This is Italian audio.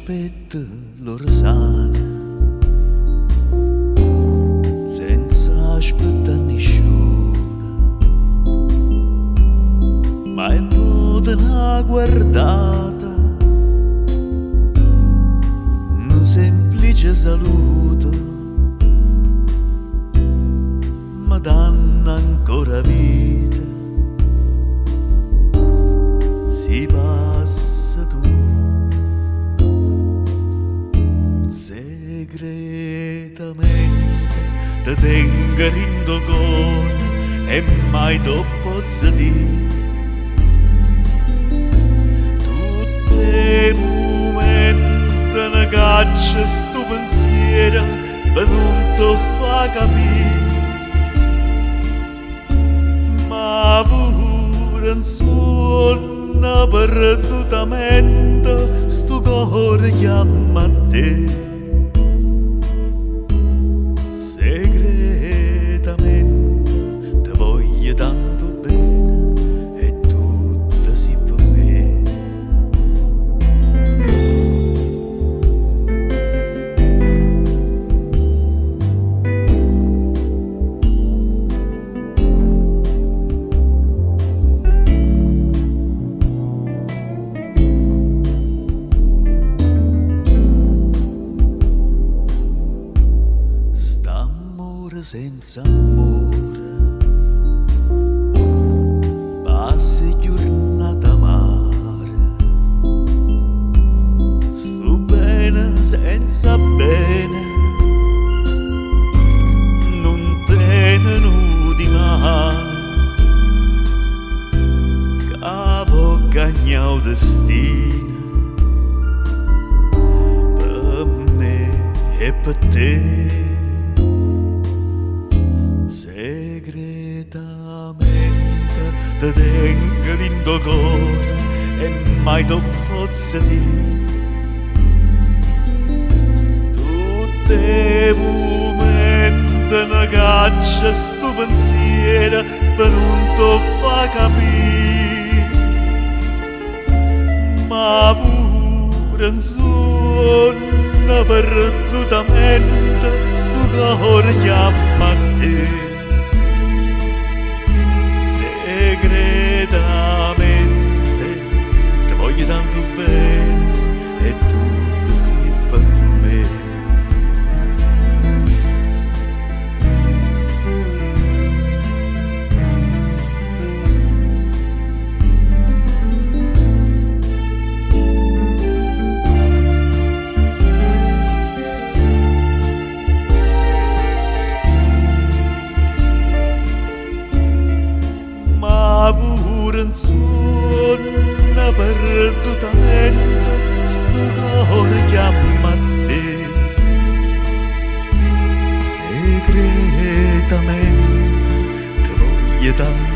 aspetta l'ora sana, senza aspettare nessuno, ma è venuta una guardata, un semplice saluto, ma danno ancora vita, si passa tu. Segretamente te tengo in cuore e mai ti posso dire tutti i momenti ne caccia sto pensiero per non ti fa capire, ma pure un suono perdutamente sto cuore chiama a te. Segretamente ti voglio tanto bene e tutto si per me. Senza amore passi giornata amare, sto bene senza bene, non tenono di mano, capo cagnao destino per me e per te. Segretamente te tengo in cuore e mai ti posso dire tutti i momenti ne caccia sto pensiero per non ti fa capire, ma pure un suono perdutamente sto cuore chiama a te. Segretamente ti voglio tanto bene e tutto si per me. Pure un suono perdutamente sto cuore chiama a te. Segretamente ti voglio tanto